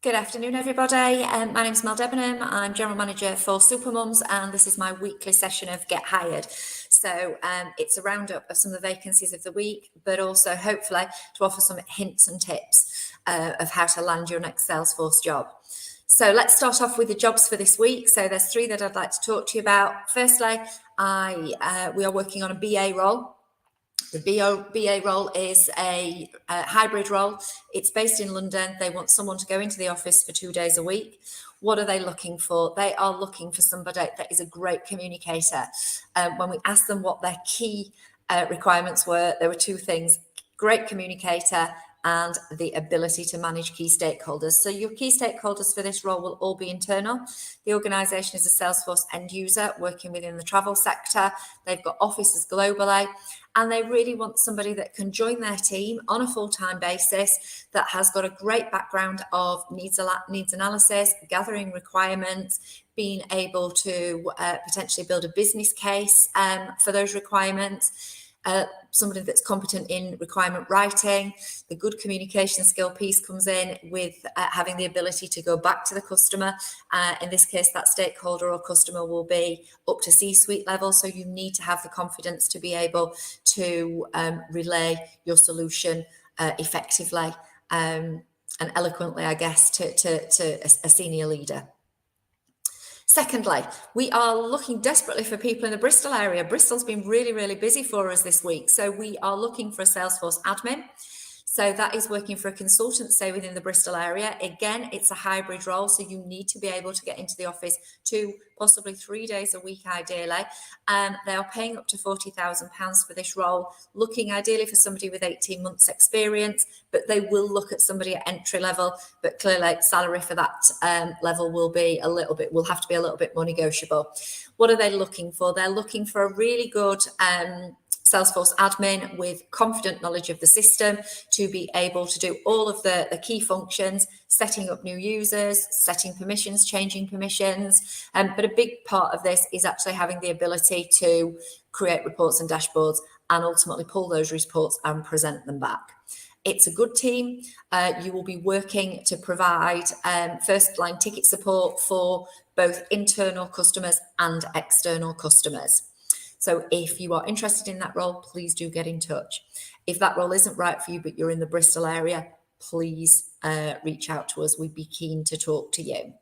Good afternoon, everybody. My name is Mel Debenham. I'm General Manager for Supermums, and this is my weekly session of Get Hired. So it's a roundup of some of the vacancies of the week, but also hopefully to offer some hints and tips of how to land your next Salesforce job. So let's start off with the jobs for this week. So there's three that I'd like to talk to you about. Firstly, we are working on a BA role. The BA role is a hybrid role. It's based in London. They want someone to go into the office for 2 days a week. What are they looking for? They are looking for somebody that is a great communicator. When we asked them what their key requirements were, there were two things: great communicator and the ability to manage key stakeholders. So your key stakeholders for this role will all be internal. The organisation is a Salesforce end user working within the travel sector. They've got offices globally, and they really want somebody that can join their team on a full-time basis, that has got a great background of needs analysis, gathering requirements, being able to potentially build a business case for those requirements. Somebody that's competent in requirement writing. The good communication skill piece comes in with having the ability to go back to the customer. In this case, that stakeholder or customer will be up to C-suite level. So you need to have the confidence to be able to relay your solution effectively and eloquently, I guess, to a senior leader. Secondly, we are looking desperately for people in the Bristol area. Bristol's been really, really busy for us this week. So we are looking for a Salesforce admin. So that is working for a consultant, say, within the Bristol area. Again, it's a hybrid role, so you need to be able to get into the office 2, possibly 3 days a week, ideally. They are paying up to £40,000 for this role, looking ideally for somebody with 18 months experience, but they will look at somebody at entry level, but clearly salary for that level will have to be a little bit more negotiable. What are they looking for? They're looking for a really good Salesforce admin with confident knowledge of the system to be able to do all of the key functions, setting up new users, setting permissions, changing permissions. But a big part of this is actually having the ability to create reports and dashboards and ultimately pull those reports and present them back. It's a good team. You will be working to provide first-line ticket support for both internal customers and external customers. So if you are interested in that role, please do get in touch. If that role isn't right for you, but you're in the Bristol area, please reach out to us. We'd be keen to talk to you.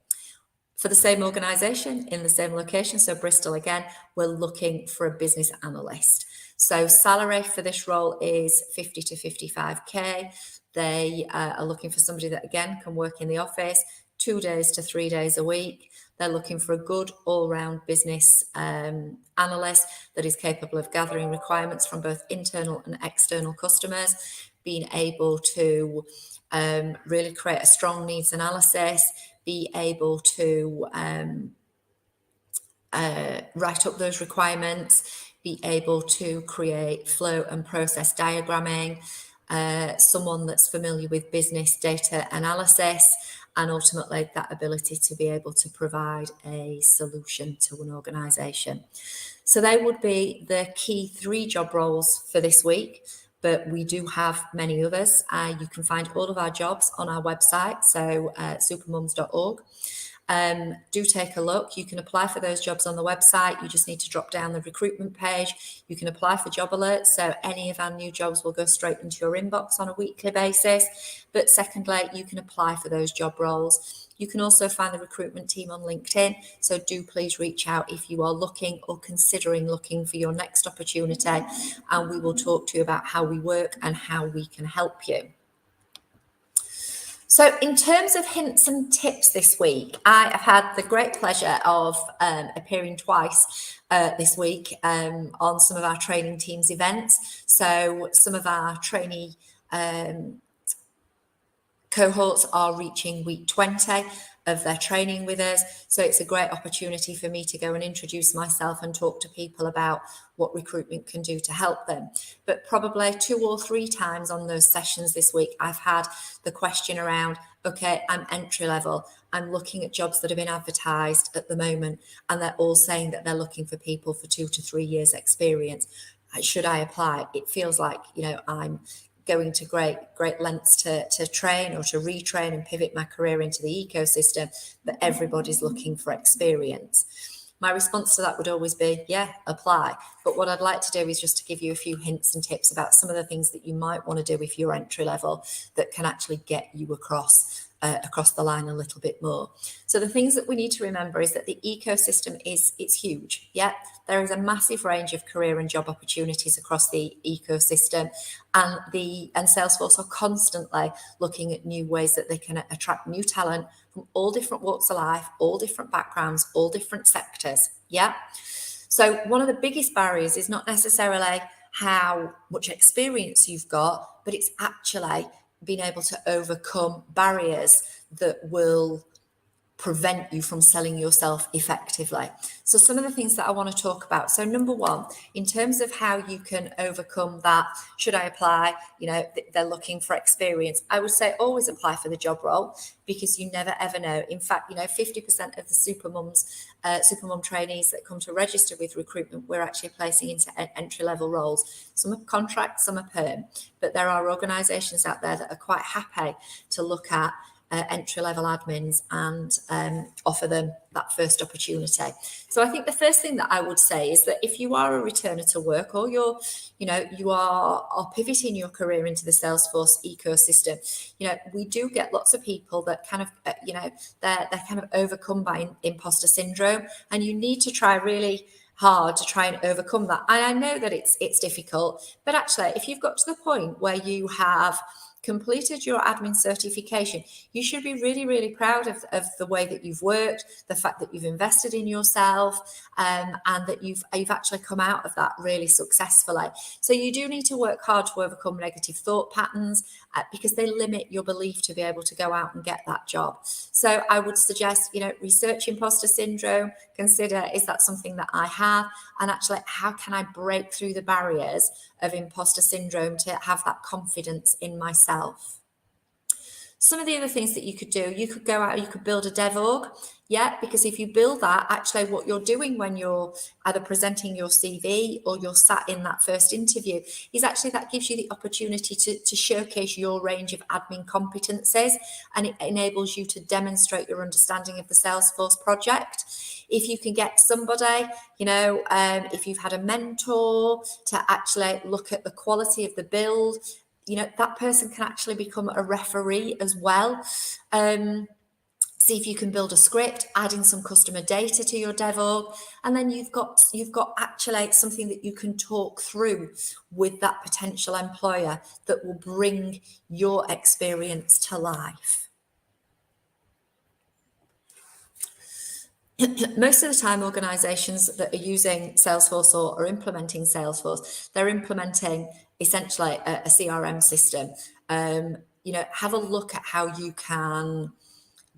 For the same organisation, in the same location, so Bristol again, we're looking for a business analyst. So salary for this role is 50 to 55k. They are looking for somebody that, again, can work in the office 2 days to 3 days a week. They're looking for a good all-round business analyst that is capable of gathering requirements from both internal and external customers, being able to really create a strong needs analysis, be able to write up those requirements, be able to create flow and process diagramming, someone that's familiar with business data analysis, and ultimately that ability to be able to provide a solution to an organisation. So they would be the key 3 job roles for this week, but we do have many others. You can find all of our jobs on our website, so supermums.org. Do take a look. You can apply for those jobs on the website. You just need to drop down the recruitment page. You can apply for job alerts, so any of our new jobs will go straight into your inbox on a weekly basis. But secondly, you can apply for those job roles. You can also find the recruitment team on LinkedIn, so do please reach out if you are looking or considering looking for your next opportunity, and we will talk to you about how we work and how we can help you. So in terms of hints and tips this week, I have had the great pleasure of appearing twice this week on some of our training teams events. So some of our trainee cohorts are reaching week 20 of their training with us. So it's a great opportunity for me to go and introduce myself and talk to people about what recruitment can do to help them. But probably 2 or 3 times on those sessions this week, I've had the question around, okay, I'm entry level. I'm looking at jobs that have been advertised at the moment, and they're all saying that they're looking for people for 2 to 3 years experience. Should I apply? It feels like, I'm going to great lengths to train or to retrain and pivot my career into the ecosystem, but everybody's looking for experience. My response to that would always be, yeah, apply. But what I'd like to do is just to give you a few hints and tips about some of the things that you might want to do if you're entry level that can actually get you across the line a little bit more. So the things that we need to remember is that the ecosystem it's huge. Yeah, there is a massive range of career and job opportunities across the ecosystem, and Salesforce are constantly looking at new ways that they can attract new talent from all different walks of life, all different backgrounds, all different sectors. Yeah. So one of the biggest barriers is not necessarily how much experience you've got, but it's actually being able to overcome barriers that will prevent you from selling yourself effectively. So some of the things that I want to talk about. So number one, in terms of how you can overcome that, should I apply? They're looking for experience. I would say always apply for the job role, because you never ever know. In fact, 50% of the supermum trainees that come to register with recruitment, we're actually placing into entry level roles. Some are contract, some are perm, but there are organisations out there that are quite happy to look at entry-level admins and offer them that first opportunity. So I think the first thing that I would say is that if you are a returner to work, or you are pivoting your career into the Salesforce ecosystem, we do get lots of people that kind of, they're kind of overcome by imposter syndrome, and you need to try really hard to try and overcome that. And I know that it's difficult, but actually, if you've got to the point where you have completed your admin certification, you should be really, really proud of the way that you've worked, the fact that you've invested in yourself, and that you've actually come out of that really successfully. So you do need to work hard to overcome negative thought patterns, because they limit your belief to be able to go out and get that job. So I would suggest, research imposter syndrome, consider, is that something that I have? And actually, how can I break through the barriers of imposter syndrome to have that confidence in myself? Some of the other things that you could do, you could go out, you could build a dev org. Yeah, because if you build that, actually what you're doing when you're either presenting your CV or you're sat in that first interview is actually that gives you the opportunity to showcase your range of admin competencies, and it enables you to demonstrate your understanding of the Salesforce project. If you can get somebody, if you've had a mentor to actually look at the quality of the build, that person can actually become a referee as well. See if you can build a script, add in some customer data to your dev org, and then you've got actually something that you can talk through with that potential employer that will bring your experience to life. Most of the time, organizations that are using Salesforce or are implementing Salesforce, they're implementing essentially a CRM system. Have a look at how you can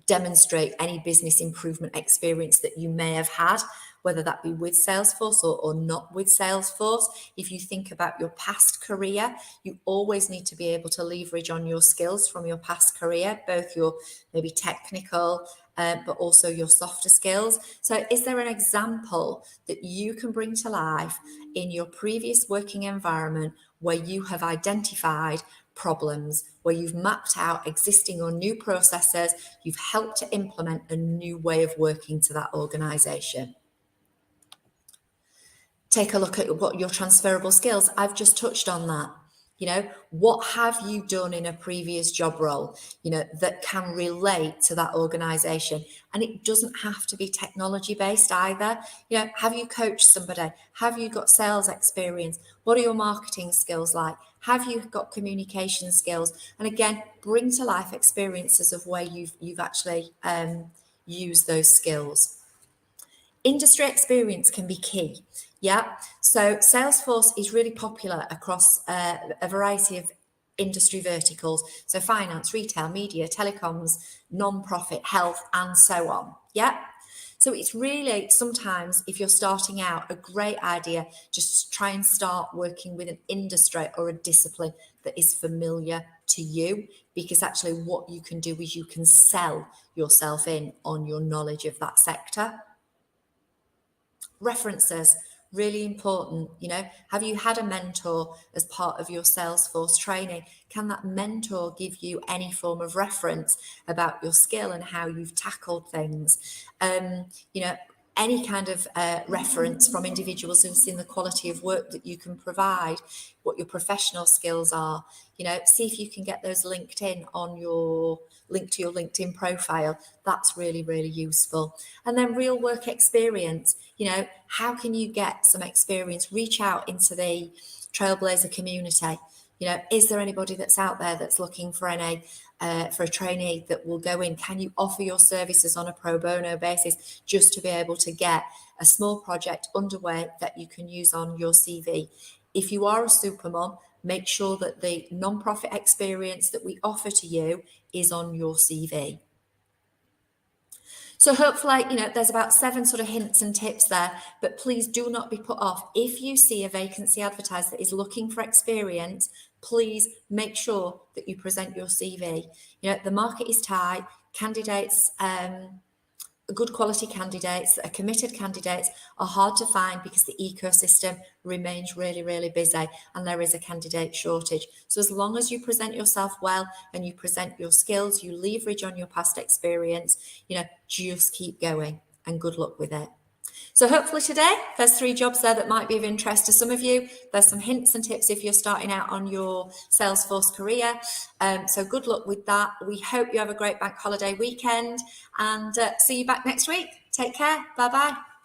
demonstrate any business improvement experience that you may have had, whether that be with Salesforce or not with Salesforce. If you think about your past career, you always need to be able to leverage on your skills from your past career, both your maybe technical, but also your softer skills. So is there an example that you can bring to life in your previous working environment where you have identified problems, where you've mapped out existing or new processes, you've helped to implement a new way of working to that organization? Take a look at what your transferable skills. I've just touched on that. What have you done in a previous job role, that can relate to that organization? And it doesn't have to be technology based either. Have you coached somebody? Have you got sales experience? What are your marketing skills like? Have you got communication skills? And again, bring to life experiences of where you've actually used those skills. Industry experience can be key. Yeah. So Salesforce is really popular across a variety of industry verticals. So finance, retail, media, telecoms, non-profit, health, and so on. Yeah. So it's really sometimes, if you're starting out, a great idea just try and start working with an industry or a discipline that is familiar to you, because actually what you can do is you can sell yourself in on your knowledge of that sector. References. Really important. Have you had a mentor as part of your Salesforce training? Can that mentor give you any form of reference about your skill and how you've tackled things? Any kind of reference from individuals who've seen the quality of work that you can provide, what your professional skills are. See if you can get those linked in on your link to your LinkedIn profile. That's really, really useful. And then real work experience. How can you get some experience? Reach out into the Trailblazer community. Is there anybody that's out there that's looking for for a trainee that will go in? Can you offer your services on a pro bono basis just to be able to get a small project underway that you can use on your CV? If you are a supermom, make sure that the non-profit experience that we offer to you is on your CV. So hopefully, there's about 7 sort of hints and tips there, but please do not be put off. If you see a vacancy advertised that is looking for experience, please make sure that you present your CV. The market is tight. Candidates, good quality candidates that are committed candidates are hard to find because the ecosystem remains really, really busy and there is a candidate shortage. So as long as you present yourself well and you present your skills, you leverage on your past experience, just keep going and good luck with it. So hopefully today there's 3 jobs there that might be of interest to some of you. There's some hints and tips if you're starting out on your Salesforce career. So good luck with that. We hope you have a great bank holiday weekend and see you back next week. Take care. Bye-bye.